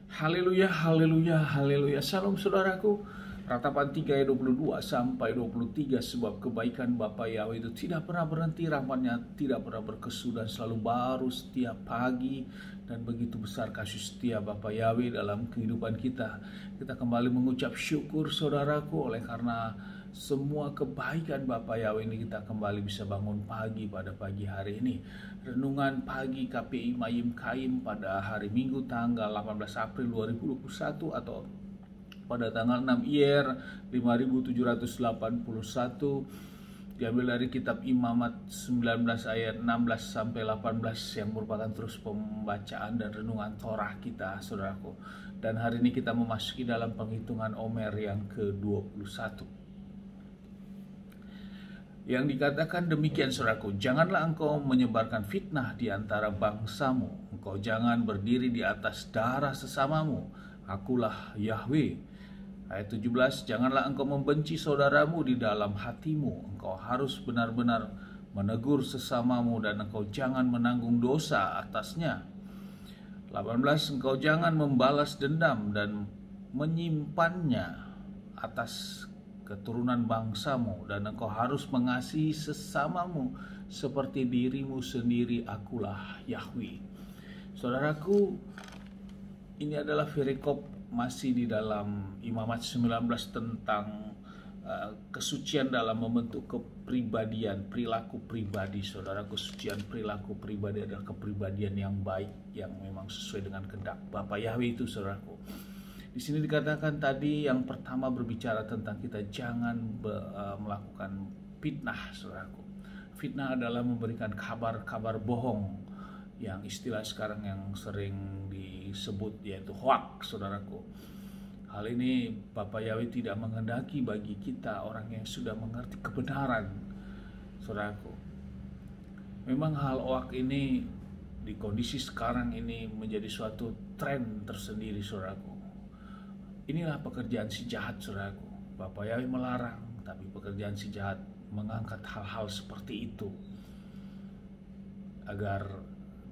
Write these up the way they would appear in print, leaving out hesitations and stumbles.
Haleluya, haleluya, haleluya. Salam saudaraku. Ratapan 3 ayat 22 sampai 23. Sebab kebaikan Bapa Yahweh itu tidak pernah berhenti, rahmatnya tidak pernah berkesudahan, selalu baru setiap pagi. Dan begitu besar kasih setia Bapa Yahweh dalam kehidupan kita. Kita kembali mengucap syukur saudaraku, oleh karena semua kebaikan Bapa Yahweh ini kita kembali bisa bangun pagi pada pagi hari ini. Renungan pagi KPI Mayim Kaim pada hari Minggu tanggal 18 April 2021 atau pada tanggal 6 Yer 5781, diambil dari kitab Imamat 19 ayat 16 sampai 18 yang merupakan terus pembacaan dan renungan Torah kita saudaraku. Dan hari ini kita memasuki dalam penghitungan Omer yang ke-21. Yang dikatakan demikian saudaraku, janganlah engkau menyebarkan fitnah di antara bangsamu, engkau jangan berdiri di atas darah sesamamu, akulah Yahweh. Ayat 17, janganlah engkau membenci saudaramu di dalam hatimu, engkau harus benar-benar menegur sesamamu dan engkau jangan menanggung dosa atasnya. 18, engkau jangan membalas dendam dan menyimpannya atas keturunan bangsamu, dan engkau harus mengasihi sesamamu seperti dirimu sendiri, akulah Yahweh. Saudaraku, ini adalah perikop masih di dalam Imamat 19 tentang kesucian dalam membentuk kepribadian, perilaku pribadi. Saudara, kesucian perilaku pribadi adalah kepribadian yang baik, yang memang sesuai dengan kehendak Bapa Yahweh itu saudaraku. Di sini dikatakan tadi yang pertama berbicara tentang kita jangan melakukan fitnah, saudaraku. Fitnah adalah memberikan kabar-kabar bohong, yang istilah sekarang yang sering disebut yaitu hoax, saudaraku. Hal ini Bapa Yahweh tidak menghendaki bagi kita orang yang sudah mengerti kebenaran, saudaraku. Memang hal hoax ini di kondisi sekarang ini menjadi suatu tren tersendiri, saudaraku. Inilah pekerjaan si jahat, saudaraku. Bapa Yahweh melarang, tapi pekerjaan si jahat mengangkat hal-hal seperti itu agar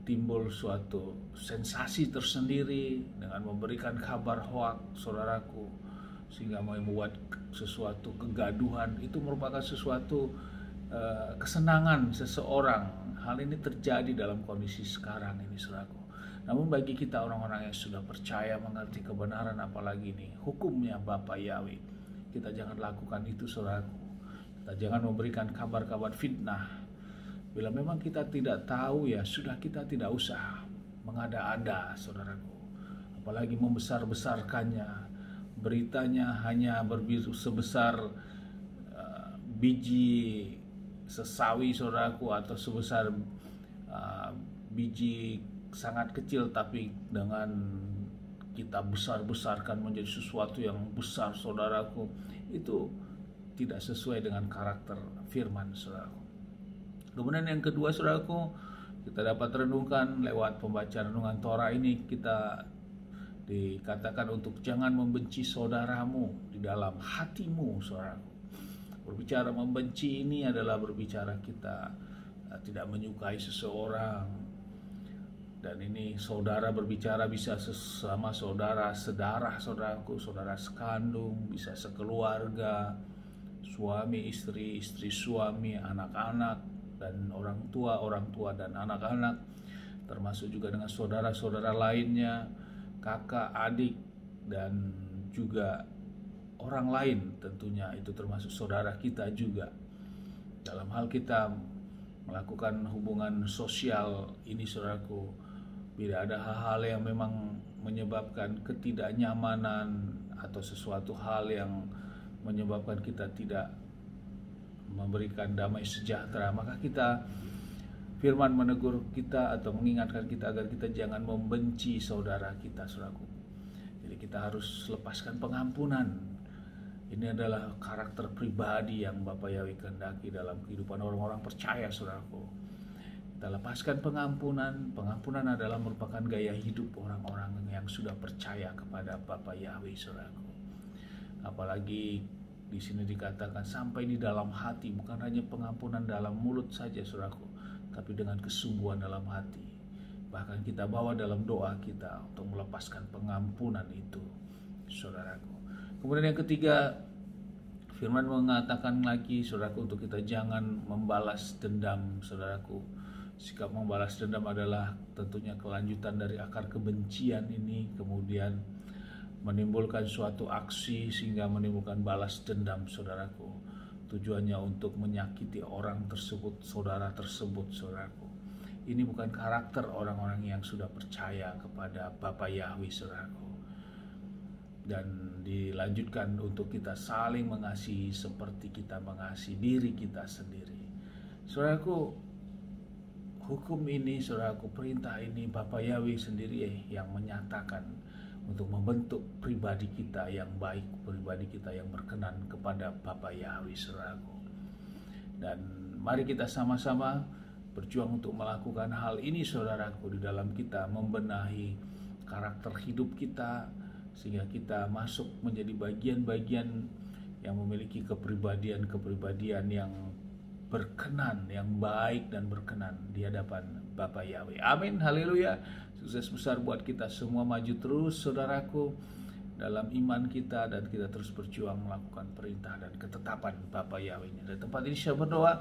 timbul suatu sensasi tersendiri dengan memberikan kabar hoax, saudaraku, sehingga membuat sesuatu kegaduhan. Itu merupakan sesuatu kesenangan seseorang. Hal ini terjadi dalam kondisi sekarang ini, saudaraku. Namun bagi kita orang-orang yang sudah percaya mengerti kebenaran, apalagi ini hukumnya Bapa Yahweh, kita jangan lakukan itu, saudaraku. Kita jangan memberikan kabar-kabar fitnah. Bila memang kita tidak tahu, ya sudah, kita tidak usah mengada-ada, saudaraku. Apalagi membesar-besarkannya. Beritanya hanya sebesar biji sesawi, saudaraku, atau sebesar biji sangat kecil, tapi dengan kita besar-besarkan menjadi sesuatu yang besar, saudaraku, itu tidak sesuai dengan karakter firman, saudaraku. Kemudian yang kedua, saudaraku, kita dapat renungkan lewat pembacaan renungan Torah ini, kita dikatakan untuk jangan membenci saudaramu di dalam hatimu, saudaraku. Berbicara membenci ini adalah berbicara kita tidak menyukai seseorang. Dan ini saudara berbicara bisa sesama saudara sedarah, saudaraku, saudara sekandung, bisa sekeluarga, suami istri, istri suami, anak-anak, dan orang tua dan anak-anak, termasuk juga dengan saudara-saudara lainnya, kakak, adik, dan juga orang lain tentunya, itu termasuk saudara kita juga. Dalam hal kita melakukan hubungan sosial ini, saudaraku, bila ada hal-hal yang memang menyebabkan ketidaknyamanan atau sesuatu hal yang menyebabkan kita tidak memberikan damai sejahtera, maka firman menegur kita atau mengingatkan kita agar kita jangan membenci saudara kita, saudaraku. Jadi kita harus lepaskan pengampunan. Ini adalah karakter pribadi yang Bapa Yahweh kehendaki dalam kehidupan orang-orang percaya, saudaraku. Kita lepaskan pengampunan. Pengampunan adalah merupakan gaya hidup orang-orang yang sudah percaya kepada Bapa Yahweh, saudaraku. Apalagi di sini dikatakan sampai di dalam hati, bukan hanya pengampunan dalam mulut saja, saudaraku, tapi dengan kesungguhan dalam hati. bahkan kita bawa dalam doa kita untuk melepaskan pengampunan itu, saudaraku. Kemudian yang ketiga, firman mengatakan lagi, saudaraku, untuk kita jangan membalas dendam, saudaraku. Sikap membalas dendam adalah tentunya kelanjutan dari akar kebencian ini, kemudian menimbulkan suatu aksi sehingga menimbulkan balas dendam, saudaraku. Tujuannya untuk menyakiti orang tersebut, saudara tersebut, saudaraku. Ini bukan karakter orang-orang yang sudah percaya kepada Bapa Yahweh, saudaraku. Dan dilanjutkan untuk kita saling mengasihi seperti kita mengasihi diri kita sendiri. Saudaraku, hukum ini, saudaraku, perintah ini Bapa Yahweh sendiri yang menyatakan untuk membentuk pribadi kita yang baik, pribadi kita yang berkenan kepada Bapa Yahweh, saudaraku. Dan mari kita sama-sama berjuang untuk melakukan hal ini, saudaraku, di dalam kita membenahi karakter hidup kita, sehingga kita masuk menjadi bagian-bagian yang memiliki kepribadian yang berkenan, yang baik dan berkenan di hadapan Bapa Yahweh. Amin, haleluya. Sukses besar buat kita semua, maju terus, saudaraku, dalam iman kita, dan kita terus berjuang melakukan perintah dan ketetapan Bapa Yahweh. Dari tempat ini saya berdoa,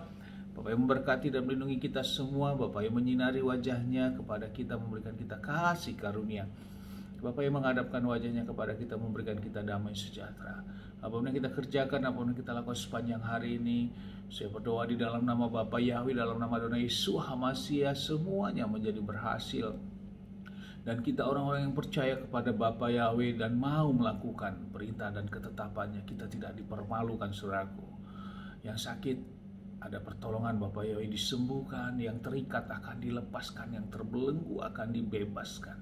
Bapak yang memberkati dan melindungi kita semua, Bapak yang menyinari wajahnya kepada kita, memberikan kita kasih karunia, Bapak yang menghadapkan wajahnya kepada kita, memberikan kita damai sejahtera. Apapun yang kita kerjakan, apapun yang kita lakukan sepanjang hari ini, saya berdoa di dalam nama Bapa Yahweh, dalam nama Adonai Yeshua HaMashiach, semuanya menjadi berhasil. Dan kita orang-orang yang percaya kepada Bapa Yahweh dan mau melakukan perintah dan ketetapannya, kita tidak dipermalukan, saudaraku. Yang sakit, ada pertolongan Bapa Yahweh, disembuhkan, yang terikat akan dilepaskan, yang terbelenggu akan dibebaskan,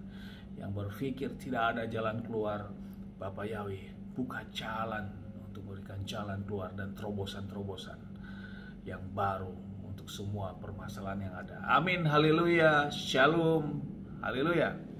yang berpikir tidak ada jalan keluar, Bapa Yahweh buka jalan untuk memberikan jalan keluar dan terobosan-terobosan yang baru untuk semua permasalahan yang ada. Amin, haleluya, shalom, haleluya.